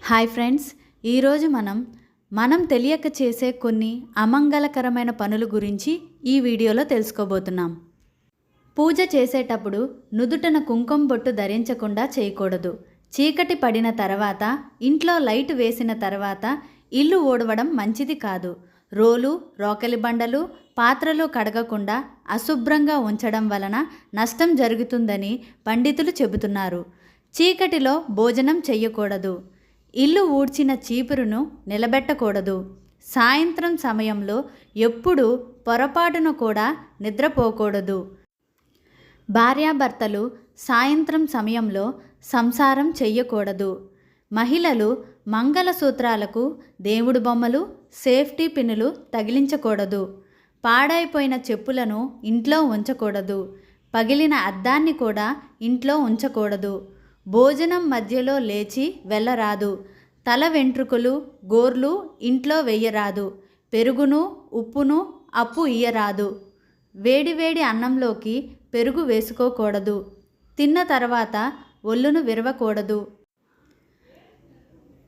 Hi friends, ఈరోజు మనం తెలియక చేసే కొన్ని అమంగళకరమైన పనుల గురించి ఈ వీడియోలో తెలుసుకోబోతున్నాం. పూజ చేసేటప్పుడు నుదుటన కుంకుమ బొట్టు ధరించకుండా చేయకూడదు. చీకటి పడిన తర్వాత, ఇంట్లో లైట్ వేసిన తర్వాత ఇల్లు ఊడవడం మంచిది కాదు. రోలు, రోకలి బండలు, పాత్రలు కడగకుండా అశుభ్రంగా ఉంచడం వలన నష్టం జరుగుతుందని పండితులు చెబుతున్నారు. చీకటిలో భోజనం చెయ్యకూడదు. ఇల్లు ఊడ్చిన చీపురును నిలబెట్టకూడదు. సాయంత్రం సమయంలో ఎప్పుడూ పొరపాటును కూడా నిద్రపోకూడదు. భార్యాభర్తలు సాయంత్రం సమయంలో సంసారం చెయ్యకూడదు. మహిళలు మంగళసూత్రాలకు దేవుడు బొమ్మలు, సేఫ్టీ పిన్నులు తగిలించకూడదు. పాడైపోయిన చెప్పులను ఇంట్లో ఉంచకూడదు. పగిలిన అద్దాన్ని కూడా ఇంట్లో ఉంచకూడదు. భోజనం మధ్యలో లేచి వెళ్ళరాదు. తల వెంట్రుకలు, గోర్లు ఇంట్లో వెయ్యరాదు. పెరుగును, ఉప్పును అప్పు ఇయ్యరాదు. వేడివేడి అన్నంలోకి పెరుగు వేసుకోకూడదు. తిన్న తర్వాత ఒళ్ళును విరవకూడదు.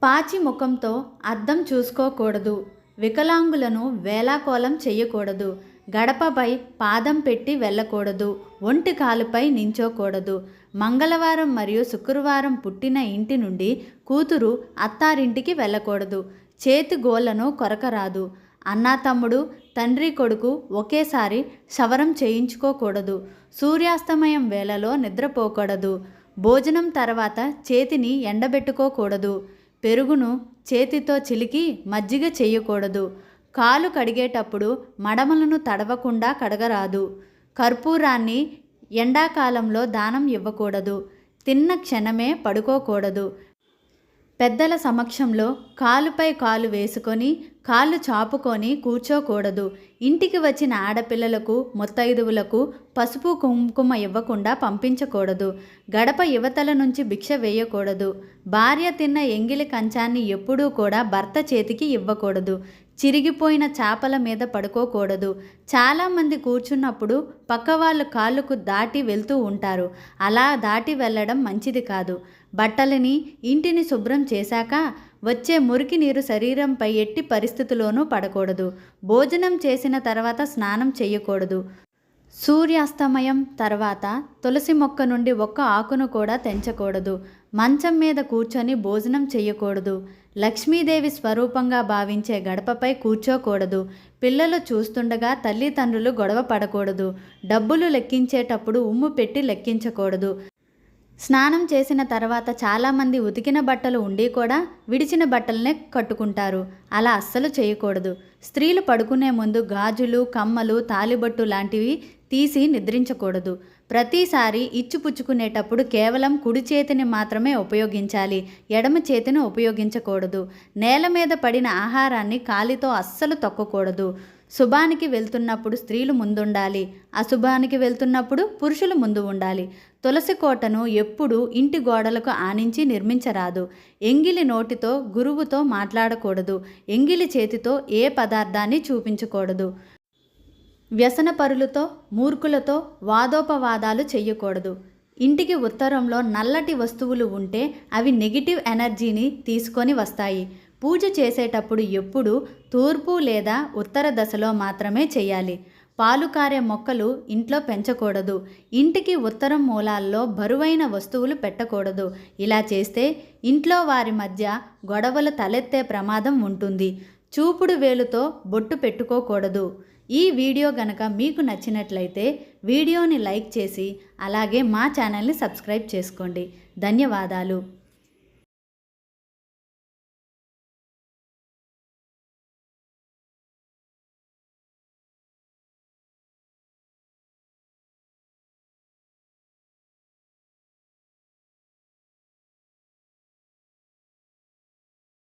పాచి ముఖంతో అద్దం చూసుకోకూడదు. వికలాంగులను వేలాకోలం చెయ్యకూడదు. గడపపై పాదం పెట్టి వెళ్ళకూడదు. ఒంటి కాలుపై నించోకూడదు. మంగళవారం మరియు శుక్రవారం పుట్టిన ఇంటి నుండి కూతురు అత్తారింటికి వెళ్ళకూడదు. చేతి గోళ్లను కొరకరాదు. అన్నా తమ్ముడు, తండ్రి కొడుకు ఒకేసారి క్షవరం చేయించుకోకూడదు. సూర్యాస్తమయం వేళలో నిద్రపోకూడదు. భోజనం తర్వాత చేతిని ఎండబెట్టుకోకూడదు. పెరుగును చేతితో చిలికి మజ్జిగ చేయకూడదు. కాలు కడిగేటప్పుడు మడమలను తడవకుండా కడగరాదు. కర్పూరాన్ని ఎండాకాలంలో దానం ఇవ్వకూడదు. తిన్న క్షణమే పడుకోకూడదు. పెద్దల సమక్షంలో కాలుపై కాలు వేసుకొని కాళ్ళు చాపుకొని కూర్చోకూడదు. ఇంటికి వచ్చిన ఆడపిల్లలకు, ముత్తైదువులకు పసుపు కుంకుమ ఇవ్వకుండా పంపించకూడదు. గడప యువతల నుంచి భిక్ష వేయకూడదు. భార్య తిన్న ఎంగిలి కంచాన్ని ఎప్పుడూ కూడా భర్త చేతికి ఇవ్వకూడదు. చిరిగిపోయిన చాపల మీద పడుకోకూడదు. చాలామంది కూర్చున్నప్పుడు పక్కవాళ్ళు కాళ్ళకు దాటి వెళ్తూ ఉంటారు. అలా దాటి వెళ్ళడం మంచిది కాదు. బట్టలని, ఇంటిని శుభ్రం చేశాక వచ్చే మురికి నీరు శరీరంపై ఎట్టి పరిస్థితుల్లోనూ పడకూడదు. భోజనం చేసిన తర్వాత స్నానం చేయకూడదు. సూర్యాస్తమయం తర్వాత తులసి మొక్క నుండి ఒక్క ఆకును కూడా తెంచకూడదు. మంచం మీద కూర్చొని భోజనం చేయకూడదు. లక్ష్మీదేవి స్వరూపంగా భావించే గడపపై కూర్చోకూడదు. పిల్లలు చూస్తుండగా తల్లిదండ్రులు గొడవ పడకూడదు. డబ్బులు లెక్కించేటప్పుడు ఉమ్ము పెట్టి లెక్కించకూడదు. స్నానం చేసిన తర్వాత చాలామంది ఉతికిన బట్టలు ఉండి కూడా విడిచిన బట్టలనే కట్టుకుంటారు. అలా అస్సలు చేయకూడదు. స్త్రీలు పడుకునే ముందు గాజులు, కమ్మలు, తాలిబొట్టు లాంటివి తీసి నిద్రించకూడదు. ప్రతిసారి ఇచ్చిపుచ్చుకునేటప్పుడు కేవలం కుడి చేతిని మాత్రమే ఉపయోగించాలి. ఎడమ చేతిని ఉపయోగించకూడదు. నేల మీద పడిన ఆహారాన్ని కాలితో అస్సలు తొక్కకూడదు. శుభానికి వెళ్తున్నప్పుడు స్త్రీలు ముందుండాలి. అశుభానికి వెళ్తున్నప్పుడు పురుషులు ముందు ఉండాలి. తులసి కోటను ఎప్పుడూ ఇంటి గోడలకు ఆనించి నిర్మించరాదు. ఎంగిలి నోటితో గురువుతో మాట్లాడకూడదు. ఎంగిలి చేతితో ఏ పదార్థాన్ని చూపించకూడదు. వ్యసనపరులతో, మూర్ఖులతో వాదోపవాదాలు చెయ్యకూడదు. ఇంటికి ఉత్తరంలో నల్లటి వస్తువులు ఉంటే అవి నెగిటివ్ ఎనర్జీని తీసుకొని వస్తాయి. పూజ చేసేటప్పుడు ఎప్పుడూ తూర్పు లేదా ఉత్తర దశలో మాత్రమే చేయాలి. పాలు కారే మొక్కలు ఇంట్లో పెంచకూడదు. ఇంటికి ఉత్తరం మూలాల్లో బరువైన వస్తువులు పెట్టకూడదు. ఇలా చేస్తే ఇంట్లో వారి మధ్య గొడవలు తలెత్తే ప్రమాదం ఉంటుంది. చూపుడు వేలుతో బొట్టు పెట్టుకోకూడదు. ఈ వీడియో గనక మీకు నచ్చినట్లయితే వీడియోని లైక్ చేసి అలాగే మా ఛానల్ని సబ్స్క్రైబ్ చేసుకోండి. ధన్యవాదాలు.